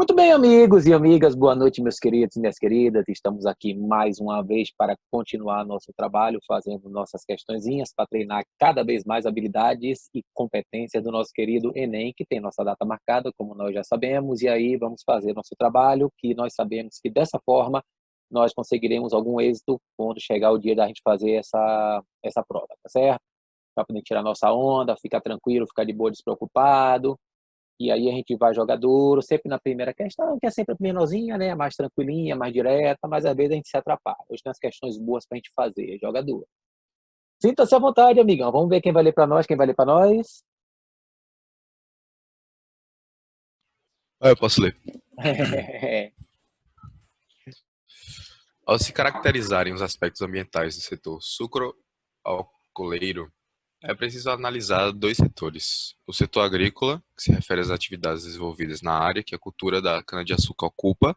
Muito bem, amigos e amigas, boa noite, meus queridos e minhas queridas. Estamos aqui mais uma vez para continuar nosso trabalho, fazendo nossas questõezinhas para treinar cada vez mais habilidades e competências do nosso querido Enem, que tem nossa data marcada, como nós já sabemos, e aí vamos fazer nosso trabalho, que nós sabemos que dessa forma nós conseguiremos algum êxito quando chegar o dia da gente fazer essa prova, tá certo? Para poder tirar nossa onda, ficar tranquilo, ficar de boa, despreocupado. E aí a gente vai jogar duro, sempre na primeira questão, que é sempre a menorzinha, né? Mais tranquilinha, mais direta, mas às vezes a gente se atrapalha. Hoje tem umas questões boas pra gente fazer, joga duro. Sinta-se à vontade, amigão. Vamos ver quem vai ler pra nós, quem vai ler pra nós. Eu posso ler. Ao se caracterizarem os aspectos ambientais do setor sucroalcooleiro, é preciso analisar dois setores. O setor agrícola, que se refere às atividades desenvolvidas na área que a cultura da cana-de-açúcar ocupa,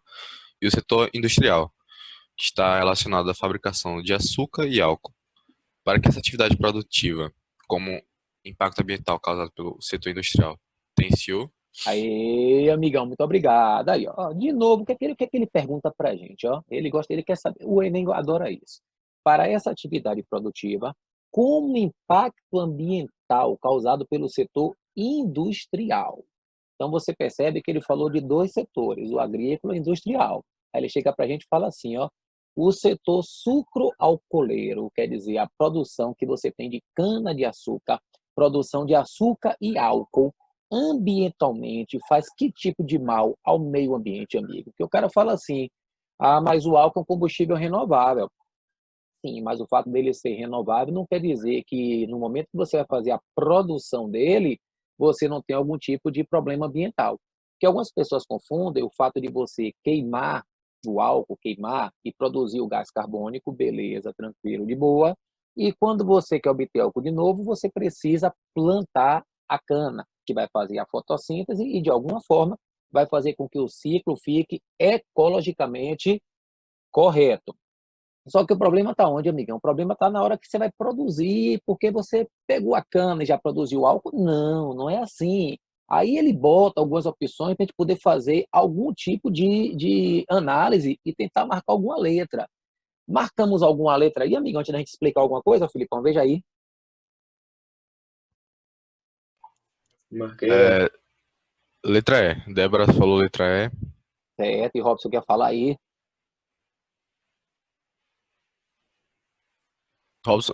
e o setor industrial, que está relacionado à fabricação de açúcar e álcool. Para que essa atividade produtiva, como impacto ambiental causado pelo setor industrial, tensiou. Aí, amigão, muito obrigado. Aí, ó, de novo, o que é que ele pergunta pra gente, ó? Ele gosta, ele quer saber. O Enem adora isso. Para essa atividade produtiva, como o impacto ambiental causado pelo setor industrial? Então você percebe que ele falou de dois setores, o agrícola e o industrial. Aí ele chega para a gente e fala assim, ó, o setor sucroalcooleiro, quer dizer, a produção que você tem de cana-de-açúcar, produção de açúcar e álcool, ambientalmente faz que tipo de mal ao meio ambiente, amigo? Porque o cara fala assim, ah, mas o álcool é um combustível renovável. Sim, mas o fato dele ser renovável não quer dizer que no momento que você vai fazer a produção dele, você não tem algum tipo de problema ambiental. Porque algumas pessoas confundem o fato de você queimar o álcool, queimar e produzir o gás carbônico, beleza, tranquilo, de boa. E quando você quer obter álcool de novo, você precisa plantar a cana, que vai fazer a fotossíntese e, de alguma forma, vai fazer com que o ciclo fique ecologicamente correto. Só que o problema está onde, amigão? O problema está na hora que você vai produzir, porque você pegou a cana e já produziu álcool? Não, não é assim. Aí ele bota algumas opções para a gente poder fazer algum tipo de análise e tentar marcar alguma letra. Marcamos alguma letra aí, amigão, antes da gente explicar alguma coisa, Filipão? Veja aí. Marquei, ó. É, letra E. Débora falou letra E. Certo, e Robson quer falar aí. Robson,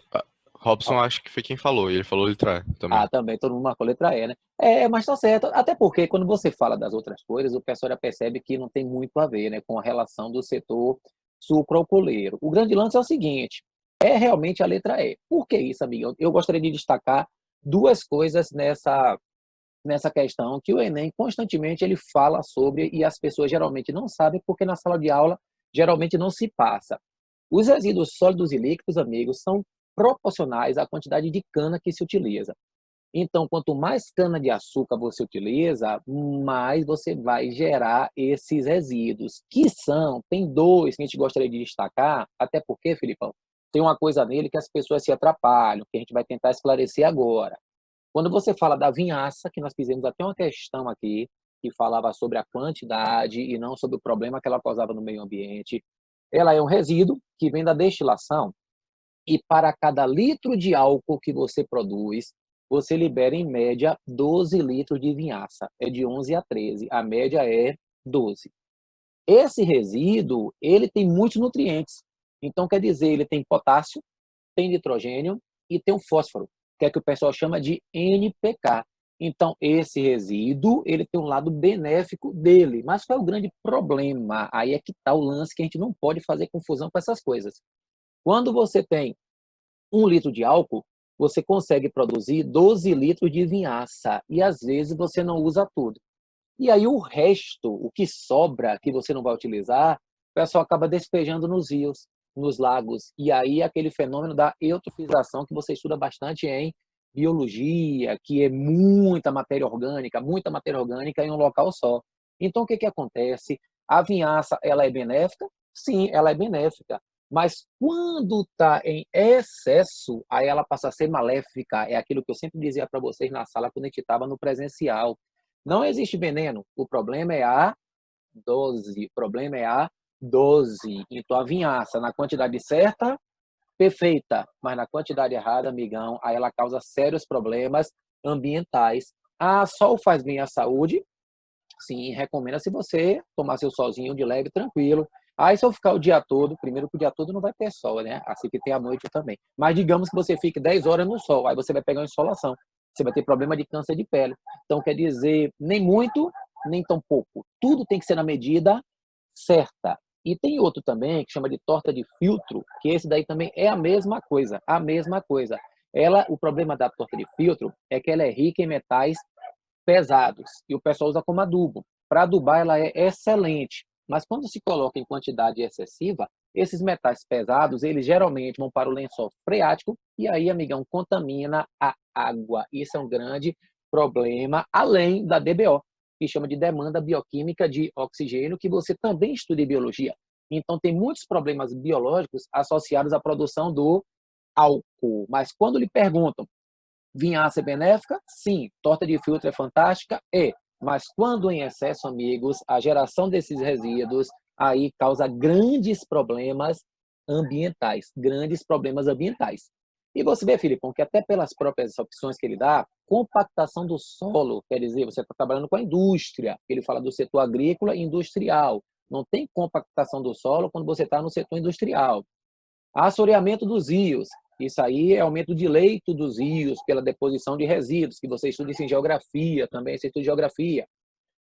Robson acho que foi quem falou, e ele falou letra E Ah, também. também, todo mundo marcou letra E, né? É, mas tá certo. Até porque quando você fala das outras coisas, o pessoal já percebe que não tem muito a ver, né, com a relação do setor sucroalcooleiro. O grande lance é o seguinte, é realmente a letra E. Por que isso, amigo? Eu gostaria de destacar duas coisas nessa questão que o Enem constantemente ele fala sobre e as pessoas geralmente não sabem porque na sala de aula geralmente não se passa. Os resíduos sólidos e líquidos, amigos, são proporcionais à quantidade de cana que se utiliza. Então, quanto mais cana-de-açúcar você utiliza, mais você vai gerar esses resíduos, que são, tem dois que a gente gostaria de destacar, até porque, Filipão, tem uma coisa nele que as pessoas se atrapalham, que a gente vai tentar esclarecer agora. Quando você fala da vinhaça, que nós fizemos até uma questão aqui, que falava sobre a quantidade e não sobre o problema que ela causava no meio ambiente, ela é um resíduo que vem da destilação e para cada litro de álcool que você produz, você libera em média 12 litros de vinhaça. É de 11 a 13, a média é 12. Esse resíduo, ele tem muitos nutrientes. Então, quer dizer, ele tem potássio, tem nitrogênio e tem o fósforo, que é que o pessoal chama de NPK. Então, esse resíduo, ele tem um lado benéfico dele. Mas qual é o grande problema? Aí é que está o lance que a gente não pode fazer confusão com essas coisas. Quando você tem 1 litro de álcool, você consegue produzir 12 litros de vinhaça. E às vezes você não usa tudo. E aí o resto, o que sobra, que você não vai utilizar, o pessoal acaba despejando nos rios, nos lagos. E aí aquele fenômeno da eutrofização que você estuda bastante em biologia, que é muita matéria orgânica em um local só. Então o que que acontece? A vinhaça, ela é benéfica? Sim, ela é benéfica. Mas quando está em excesso, aí ela passa a ser maléfica. É aquilo que eu sempre dizia para vocês na sala quando a gente estava no presencial. Não existe veneno, o problema é a dose. O problema é a dose. Então, a vinhaça na quantidade certa, perfeita, mas na quantidade errada, amigão, aí ela causa sérios problemas ambientais. Ah, sol faz bem à saúde? Sim, recomenda se você tomar seu solzinho de leve, tranquilo. Aí se eu ficar o dia todo, primeiro que o dia todo não vai ter sol, né? Assim que tem a noite também. Mas digamos que você fique 10 horas no sol, aí você vai pegar uma insolação. Você vai ter problema de câncer de pele. Então quer dizer, nem muito, nem tão pouco. Tudo tem que ser na medida certa. E tem outro também que chama de torta de filtro, que esse daí também é a mesma coisa, a mesma coisa. Ela, o problema da torta de filtro é que ela é rica em metais pesados e o pessoal usa como adubo. Para adubar, ela é excelente, mas quando se coloca em quantidade excessiva, esses metais pesados, eles geralmente vão para o lençol freático e aí, amigão, contamina a água. Isso é um grande problema, além da DBO, que chama de demanda bioquímica de oxigênio, que você também estuda em biologia. Então, tem muitos problemas biológicos associados à produção do álcool. Mas quando lhe perguntam vinhaça é benéfica? Sim. Torta de filtro é fantástica? É. Mas quando em excesso, amigos, a geração desses resíduos aí causa grandes problemas ambientais. Grandes problemas ambientais. E você vê, Filipão, que até pelas próprias opções que ele dá, compactação do solo, quer dizer, você está trabalhando com a indústria. Ele fala do setor agrícola e industrial. Não tem compactação do solo quando você está no setor industrial. Assoreamento dos rios. Isso aí é aumento de leito dos rios pela deposição de resíduos, que você estuda isso em geografia também, você estuda geografia.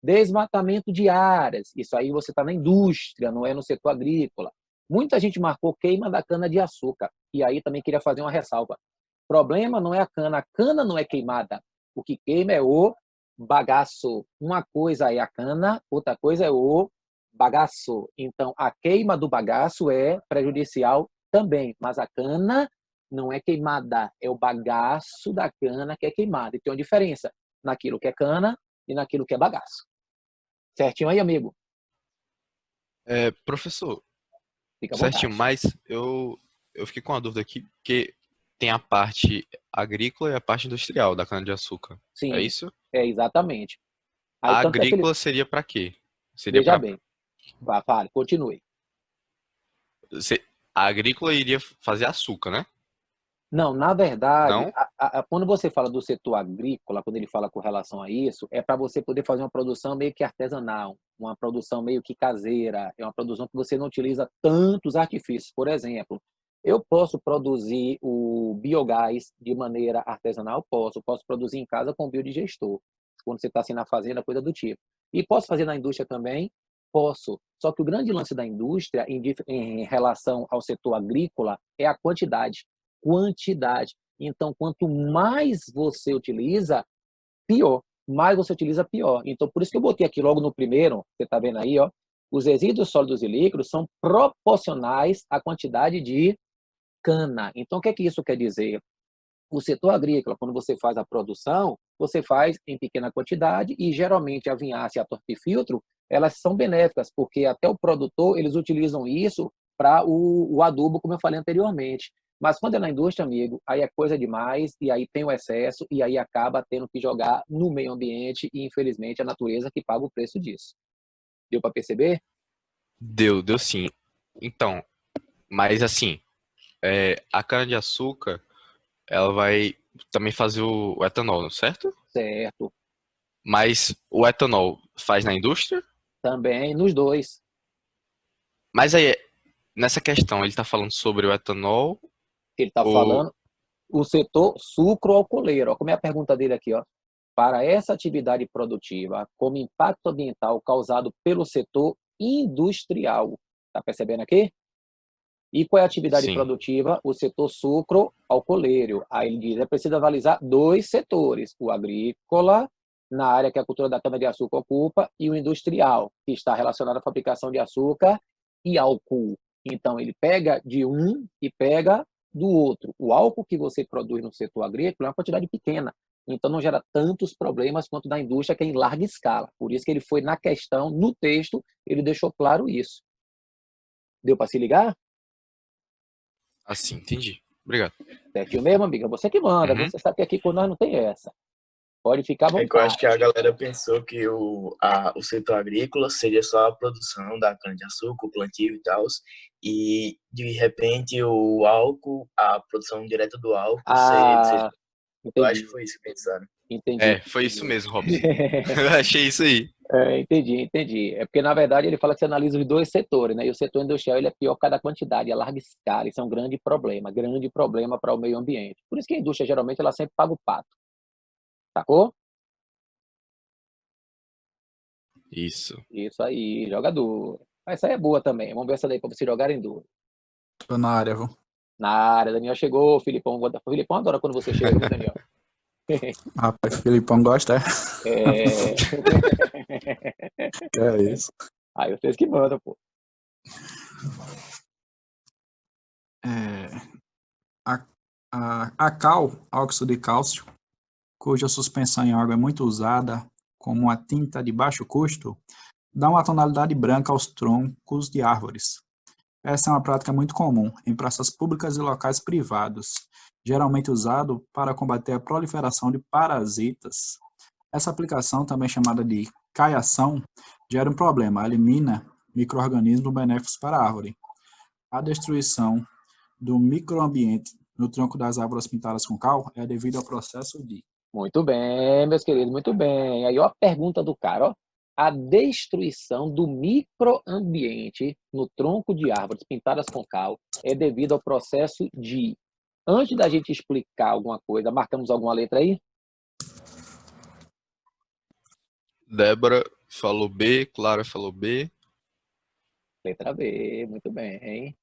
Desmatamento de áreas. Isso aí você está na indústria, não é no setor agrícola. Muita gente marcou queima da cana-de-açúcar. E aí também queria fazer uma ressalva. O problema não é a cana não é queimada. O que queima é o bagaço. Uma coisa é a cana, outra coisa é o bagaço. Então, a queima do bagaço é prejudicial também, mas a cana não é queimada, é o bagaço da cana que é queimado. E tem uma diferença naquilo que é cana e naquilo que é bagaço. Certinho aí, amigo? Professor, Fica à certinho, vontade. mas eu fiquei com uma dúvida aqui, porque tem a parte agrícola e a parte industrial da cana-de-açúcar. É Sim, isso? é exatamente. Aí, A tanto é, Felipe, agrícola seria para quê? Seria veja para bem, fale, continue. a agrícola iria fazer açúcar, né? Não, na verdade, Não? quando você fala do setor agrícola, quando ele fala com relação a isso, é para você poder fazer uma produção meio que artesanal, uma produção meio que caseira, é uma produção que você não utiliza tantos artifícios. Por exemplo, eu posso produzir o biogás de maneira artesanal? Posso produzir em casa com biodigestor, quando você está assim na fazenda, coisa do tipo. E posso fazer na indústria também? Posso. Só que o grande lance da indústria em relação ao setor agrícola é a quantidade. Então, quanto mais você utiliza, pior. Mais você utiliza, pior. Então, por isso que eu botei aqui logo no primeiro, você está vendo aí, ó, os resíduos sólidos e líquidos são proporcionais à quantidade de cana. Então, o que é que isso quer dizer? O setor agrícola, quando você faz a produção, você faz em pequena quantidade e geralmente a vinhaça e a torta-filtro, elas são benéficas, porque até o produtor, eles utilizam isso para o adubo, como eu falei anteriormente. Mas quando é na indústria, amigo, aí é coisa demais, e aí tem o excesso, e aí acaba tendo que jogar no meio ambiente, e infelizmente a natureza que paga o preço disso. Deu para perceber? Deu sim. Então, mas assim, a cana-de-açúcar, ela vai também fazer o etanol, certo? Certo. Mas o etanol faz na indústria? Também nos dois. Mas aí, nessa questão, ele está falando sobre o etanol Ele está ou... falando o setor sucroalcooleiro. Ó, como é a pergunta dele aqui, ó. Para essa atividade produtiva, como impacto ambiental causado pelo setor industrial. Está percebendo aqui? E qual é a atividade Sim. produtiva? O setor sucroalcooleiro. Aí ele diz, é preciso avalizar dois setores, o agrícola, na área que a cultura da cana-de-açúcar ocupa, e o industrial, que está relacionado à fabricação de açúcar e álcool. Então, ele pega de um e pega do outro. O álcool que você produz no setor agrícola é uma quantidade pequena, então não gera tantos problemas quanto da indústria, que é em larga escala. Por isso que ele foi na questão, no texto, ele deixou claro isso. Deu para se ligar? Assim, entendi. Obrigado. Certinho mesmo, amiga? Você que manda, Uhum. você sabe que aqui com nós não tem essa. Pode ficar à É que eu acho que a vontade. galera pensou que o setor agrícola seria só a produção da cana-de-açúcar, o plantio e tal, e de repente o álcool, a produção direta do álcool, Ah, eu acho que entendi, foi isso que pensaram. entendi, É, foi isso entendi. mesmo, Robson. Eu achei isso aí. Entendi, entendi. É porque, na verdade, ele fala que você analisa os dois setores, né? E o setor industrial ele é pior por causa da quantidade, a larga escala. Isso é um grande problema para o meio ambiente. Por isso que a indústria, geralmente, ela sempre paga o pato, sacou? Isso. Isso aí, joga duro. Essa aí é boa também. Vamos ver essa daí para vocês jogarem duro. Tô na área, viu? Na área, Daniel chegou, Filipão. Filipão adora quando você chega, viu, Daniel? Rapaz, Filipão gosta, É... é isso. Aí vocês que mandam, pô. É, a cal, óxido de cálcio, cuja suspensão em água é muito usada como uma tinta de baixo custo, dá uma tonalidade branca aos troncos de árvores. Essa é uma prática muito comum em praças públicas e locais privados, geralmente usado para combater a proliferação de parasitas. Essa aplicação, também chamada de caiação, gera um problema, elimina micro-organismos benéficos para a árvore. A destruição do microambiente no tronco das árvores pintadas com cal é devido ao processo de... Muito bem, meus queridos, muito bem. Aí, ó, a pergunta do cara, ó. A destruição do microambiente no tronco de árvores pintadas com cal é devido ao processo de... Antes da gente explicar alguma coisa, marcamos alguma letra aí? Débora falou B, Clara falou B. Letra B, muito bem.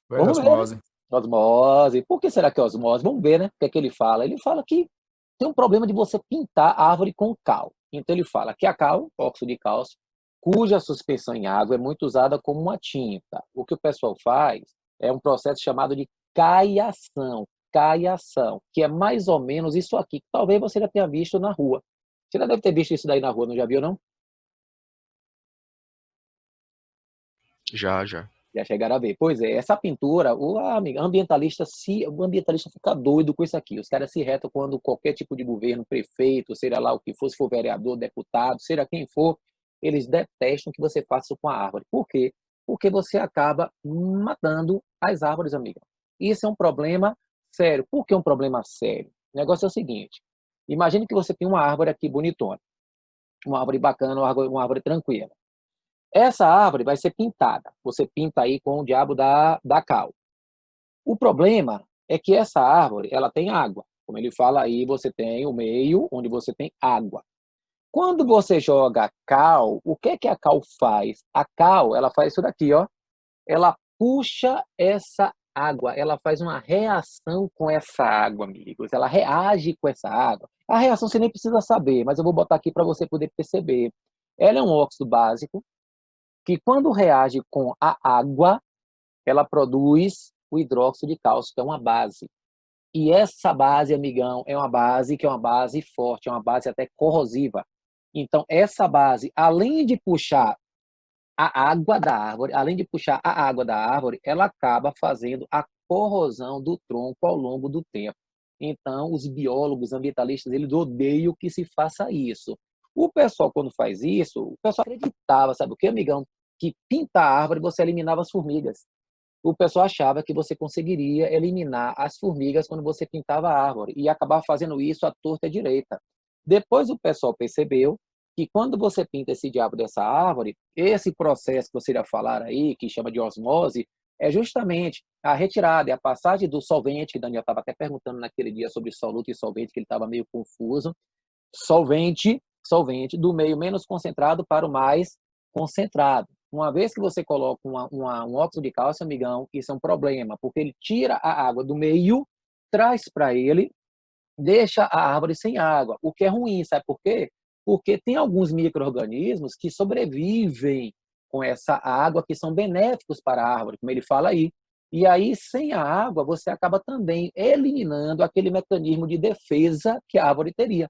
Foi Vamos ver, né? osmose. Osmose. Por que será que é osmose? Vamos ver, né? O que é que ele fala? Ele fala que tem um problema de você pintar a árvore com cal. Então ele fala que a cal, óxido de cálcio, cuja suspensão em água é muito usada como uma tinta. O que o pessoal faz é um processo chamado de caiação. Caiação, que é mais ou menos isso aqui, que talvez você já tenha visto na rua. Você já deve ter visto isso daí na rua, não já viu, não? Já, já. Já chegaram a ver. Pois é, essa pintura, o ambientalista fica doido com isso aqui. Os caras se retam quando qualquer tipo de governo, prefeito, seja lá o que for, se for vereador, deputado, seja quem for, eles detestam que você faça isso com a árvore. Por quê? Porque você acaba matando as árvores, amiga. Isso é um problema sério. Por que um problema sério? O negócio é o seguinte: imagine que você tem uma árvore aqui bonitona, uma árvore bacana, uma árvore tranquila. Essa árvore vai ser pintada. Você pinta aí com o diabo da cal. O problema é que essa árvore, ela tem água. Como ele fala aí, você tem o meio onde você tem água. Quando você joga cal, o que é que a cal faz? A cal, ela faz isso daqui, ó. Ela puxa essa água, ela faz uma reação com essa água, amigos. Ela reage com essa água. A reação você nem precisa saber, mas eu vou botar aqui para você poder perceber. Ela é um óxido básico, que quando reage com a água, ela produz o hidróxido de cálcio, que é uma base. E essa base, amigão, é uma base que é uma base forte, é uma base até corrosiva. Então, essa base, além de puxar a água da árvore, além de puxar a água da árvore, ela acaba fazendo a corrosão do tronco ao longo do tempo. Então, os biólogos ambientalistas, eles odeiam que se faça isso. O pessoal, quando faz isso, o pessoal acreditava, sabe o que, amigão? Que pintar a árvore você eliminava as formigas. O pessoal achava que você conseguiria eliminar as formigas quando você pintava a árvore e acabar fazendo isso à torta e à direita. Depois o pessoal percebeu que quando você pinta esse diabo dessa árvore, esse processo que você ia falar aí, que chama de osmose, é justamente a retirada e a passagem do solvente, que o Daniel estava até perguntando naquele dia sobre soluto e solvente, que ele estava meio confuso. Solvente do meio menos concentrado para o mais concentrado. Uma vez que você coloca um óxido de cálcio, amigão, isso é um problema, porque ele tira a água do meio, traz para ele, deixa a árvore sem água, o que é ruim, sabe por quê? Porque tem alguns micro-organismos que sobrevivem com essa água, que são benéficos para a árvore, como ele fala aí. E aí, sem a água, você acaba também eliminando aquele mecanismo de defesa que a árvore teria.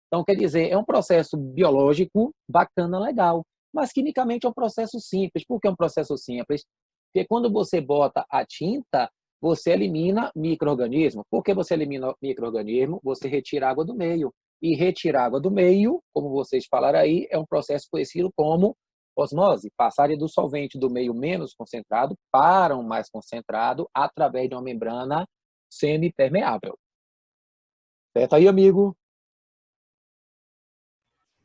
Então, quer dizer, é um processo biológico bacana, legal, mas quimicamente é um processo simples. Por que é um processo simples? Porque quando você bota a tinta, você elimina micro-organismo. Por que você elimina micro-organismo? Você retira água do meio. E retirar água do meio, como vocês falaram aí, é um processo conhecido como osmose. Passagem do solvente do meio menos concentrado para um mais concentrado através de uma membrana semipermeável. Certo aí, amigo?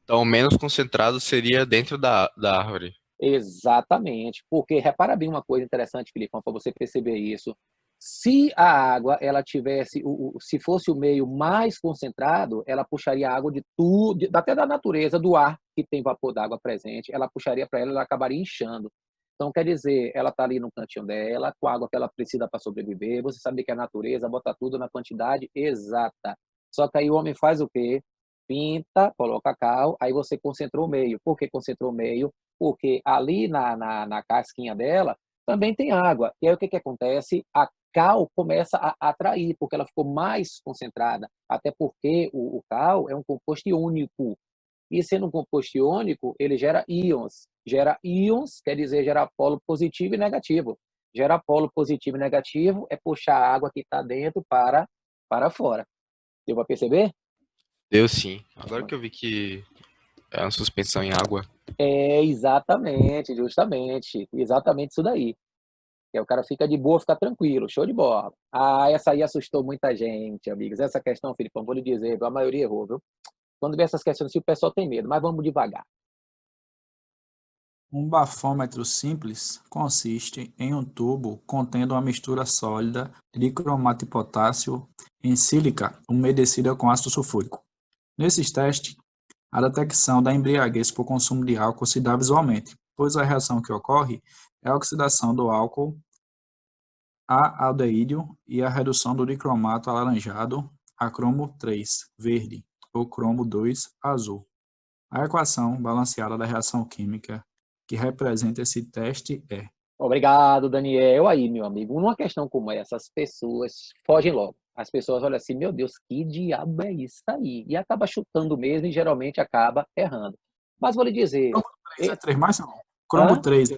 Então, o menos concentrado seria dentro da árvore. Exatamente, porque repara bem uma coisa interessante, Filipão, para você perceber isso. Se a água ela tivesse, se fosse o meio mais concentrado, ela puxaria água de tudo, até da natureza, do ar que tem vapor d'água presente, ela puxaria para ela, ela acabaria inchando. Então, quer dizer, ela está ali no cantinho dela, com a água que ela precisa para sobreviver. Você sabe que a natureza bota tudo na quantidade exata. Só que aí o homem faz o quê? Pinta, coloca cal, aí você concentrou o meio. Por que concentrou o meio? Porque ali na casquinha dela também tem água. E aí o que, que acontece? A cal começa a atrair, porque ela ficou mais concentrada. Até porque o cal é um composto iônico. E sendo um composto iônico, ele gera íons. Gera íons, quer dizer, gera polo positivo e negativo. Gera polo positivo e negativo é puxar a água que está dentro para fora. Deu para perceber? Deu sim. Agora que eu vi que é uma suspensão em água. É exatamente, justamente. Exatamente isso daí. Que aí o cara fica de boa, fica tranquilo, show de bola. Ah, essa aí assustou muita gente, amigos. Essa questão, Filipão, vou lhe dizer, a maioria errou, viu? Quando vê essas questões assim, o pessoal tem medo, mas vamos devagar. Um bafômetro simples consiste em um tubo contendo uma mistura sólida de cromato de potássio em sílica umedecida com ácido sulfúrico. Nesses testes, a detecção da embriaguez por consumo de álcool se dá visualmente, pois a reação que ocorre é a oxidação do álcool a aldeído e a redução do dicromato alaranjado a cromo 3, verde, ou cromo 2, azul. A equação balanceada da reação química que representa esse teste é: Obrigado, Daniel. Aí, meu amigo, numa questão como essa, as pessoas fogem logo. As pessoas olham assim, meu Deus, que diabo é isso aí? E acaba chutando mesmo e geralmente acaba errando. Mas vou lhe dizer, cromo 3 é 3 mais? Não. Cromo hã? 3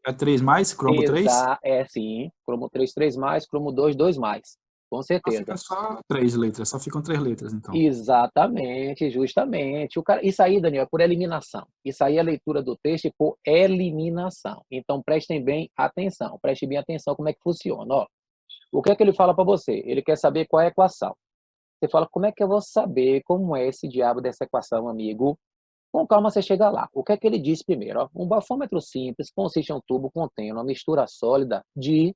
é 3 mais? Cromo 3? É sim, cromo 3, 3 mais, cromo 2, 2 mais. Com Então certeza. fica só 3 letras, só ficam 3 letras, então. Exatamente, justamente. Isso aí, Daniel, é por eliminação. Isso aí é a leitura do texto é por eliminação. Então, prestem bem atenção. Prestem bem atenção como é que funciona. Ó, o que é que ele fala para você? Ele quer saber qual é a equação. Você fala, como é que eu vou saber como é esse diabo dessa equação, amigo? Com calma, você chega lá. O que é que ele diz primeiro? Ó? Um bafômetro simples consiste em um tubo contendo uma mistura sólida de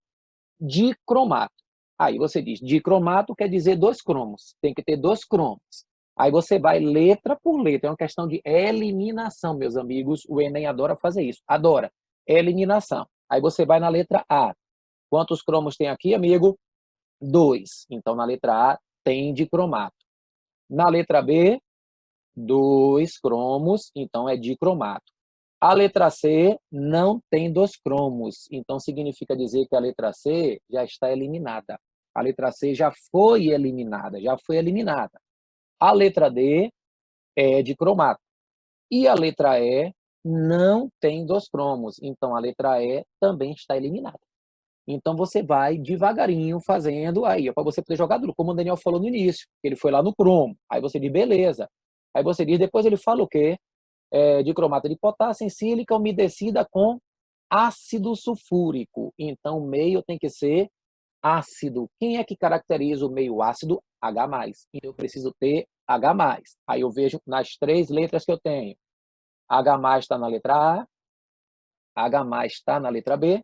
dicromato. Aí você diz, dicromato quer dizer dois cromos, tem que ter dois cromos. Aí você vai letra por letra, é uma questão de eliminação, meus amigos. O Enem adora fazer isso, adora. Eliminação. Aí você vai na letra A. Quantos cromos tem aqui, amigo? 2. Então, na letra A, tem dicromato. Na letra B, 2 cromos, então é dicromato. A letra C não tem dois cromos, então significa dizer que a letra C já está eliminada. A letra C já foi eliminada, já foi eliminada. A letra D é de cromato. E a letra E não tem dois cromos, então a letra E também está eliminada. Então você vai devagarinho fazendo aí, para você poder jogar duro, como o Daniel falou no início. Ele foi lá no cromo, aí você diz, beleza. Aí você diz, depois ele fala o quê? De cromato de potássio em sílica umedecida com ácido sulfúrico. Então, o meio tem que ser ácido. Quem é que caracteriza o meio ácido? H+. Então, eu preciso ter H+. Aí eu vejo nas 3 letras que eu tenho. H+ está na letra A, H+ está na letra B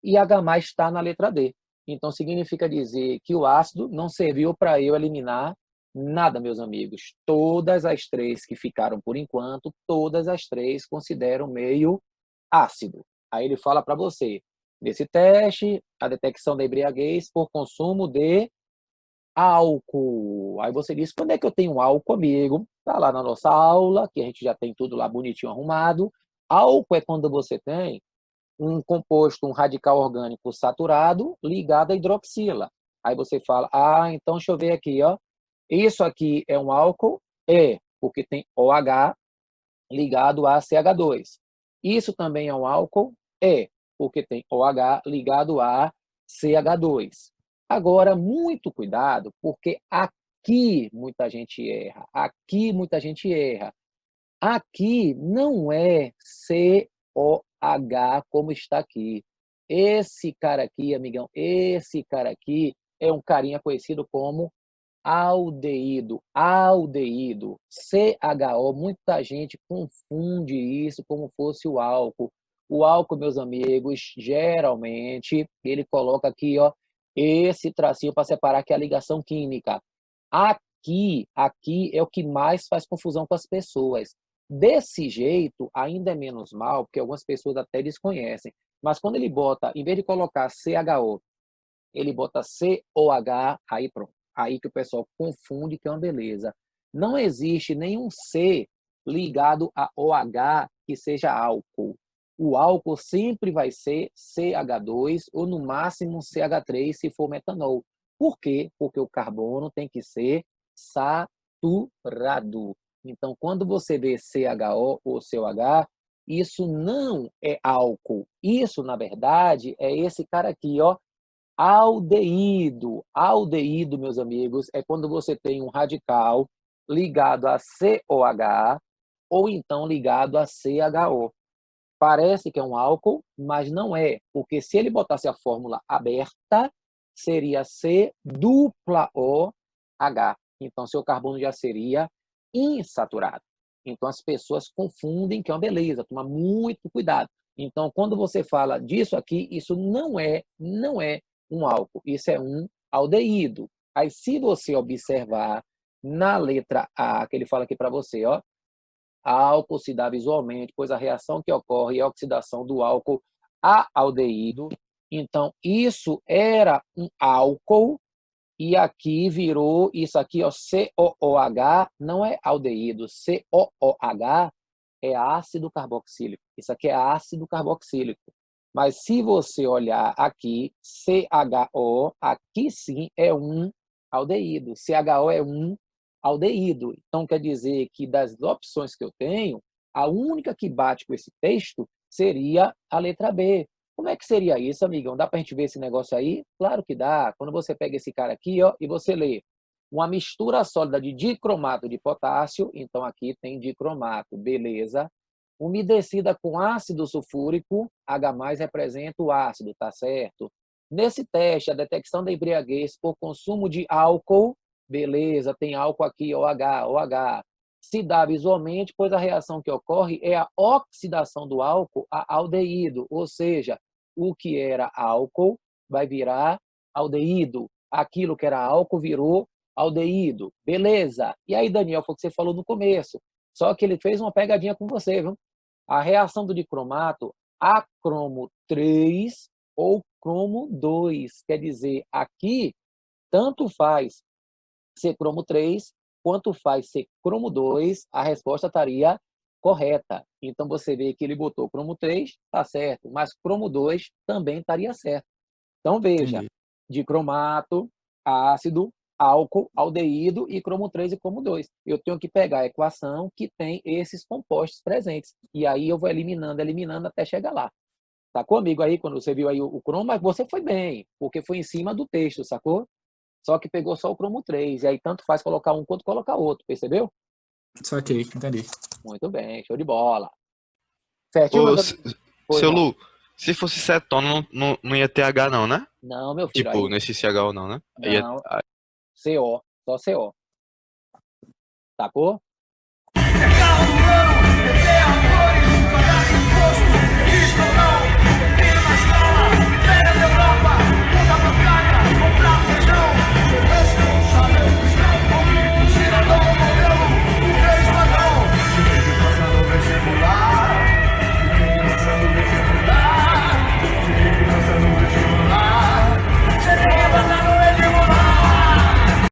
e H+ está na letra D. Então, significa dizer que o ácido não serviu para eu eliminar nada, meus amigos. Todas as 3 que ficaram por enquanto, todas as 3 consideram meio ácido. Aí ele fala para você, nesse teste, a detecção da embriaguez por consumo de álcool. Aí você diz, quando é que eu tenho álcool, amigo? Está lá na nossa aula, que a gente já tem tudo lá bonitinho arrumado. Álcool é quando você tem um composto, um radical orgânico saturado ligado à hidroxila. Aí você fala, então deixa eu ver aqui, ó. Isso aqui é um álcool? É, porque tem OH ligado a CH2. Isso também é um álcool? É, porque tem OH ligado a CH2. Agora, muito cuidado, porque aqui muita gente erra. Aqui muita gente erra. Aqui não é COH como está aqui. Esse cara aqui, amigão, esse cara aqui é um carinha conhecido como aldeído. Aldeído. CHO, muita gente confunde isso como fosse o álcool. O álcool, meus amigos, geralmente, ele coloca aqui, ó, esse tracinho para separar que é a ligação química. Aqui é o que mais faz confusão com as pessoas. Desse jeito, ainda é menos mal, porque algumas pessoas até desconhecem. Mas quando ele bota, em vez de colocar CHO, ele bota COH, aí pronto. Aí que o pessoal confunde, que é uma beleza. Não existe nenhum C ligado a OH que seja álcool. O álcool sempre vai ser CH2 ou no máximo CH3 se for metanol. Por quê? Porque o carbono tem que ser saturado. Então, quando você vê CHO ou COH, isso não é álcool. Isso, na verdade, é esse cara aqui, ó, aldeído. Aldeído, meus amigos, é quando você tem um radical ligado a COH ou então ligado a CHO. Parece que é um álcool, mas não é, porque se ele botasse a fórmula aberta, seria C dupla OH. Então, seu carbono já seria insaturado. Então, as pessoas confundem, que é uma beleza, toma muito cuidado. Então, quando você fala disso aqui, isso não é um álcool, isso é um aldeído. Aí, se você observar na letra A, que ele fala aqui para você, ó, álcool se dá visualmente, pois a reação que ocorre é a oxidação do álcool a aldeído. Então, isso era um álcool e aqui virou isso aqui, ó, COOH, não é aldeído. COOH é ácido carboxílico. Isso aqui é ácido carboxílico. Mas se você olhar aqui, CHO, aqui sim é um aldeído. CHO é um aldeído. Então, quer dizer que das opções que eu tenho, a única que bate com esse texto seria a letra B. Como é que seria isso, amigão? Dá para a gente ver esse negócio aí? Claro que dá. Quando você pega esse cara aqui, ó, e você lê uma mistura sólida de dicromato de potássio, então aqui tem dicromato, beleza. Umedecida com ácido sulfúrico, H+ representa o ácido, tá certo? Nesse teste, a detecção da embriaguez por consumo de álcool, beleza, tem álcool aqui, OH. Se dá visualmente, pois a reação que ocorre é a oxidação do álcool a aldeído, ou seja, o que era álcool vai virar aldeído. Aquilo que era álcool virou aldeído. Beleza. E aí, Daniel, foi o que você falou no começo. Só que ele fez uma pegadinha com você, viu? A reação do dicromato, a cromo 3 ou cromo 2. Quer dizer, aqui, tanto faz ser cromo 3, quanto faz ser cromo 2, a resposta estaria correta. Então, você vê que ele botou cromo 3, está certo, mas cromo 2 também estaria certo. Então, veja, Entendi. dicromato, ácido, álcool, aldeído e cromo 3 e cromo 2. Eu tenho que pegar a equação que tem esses compostos presentes. E aí eu vou eliminando até chegar lá. Tá comigo aí quando você viu aí o cromo, mas você foi bem, porque foi em cima do texto, sacou? Só que pegou só o cromo 3, e aí tanto faz colocar um quanto colocar outro, percebeu? Saquei, entendi. Muito bem, show de bola. Certinho, Ô, mas... Pois seu não. Lu, se fosse cetona, não ia ter H não, né? Não, meu filho, Tipo, aí... nesse CHO não, né? Não, CO, só CO. Sacou?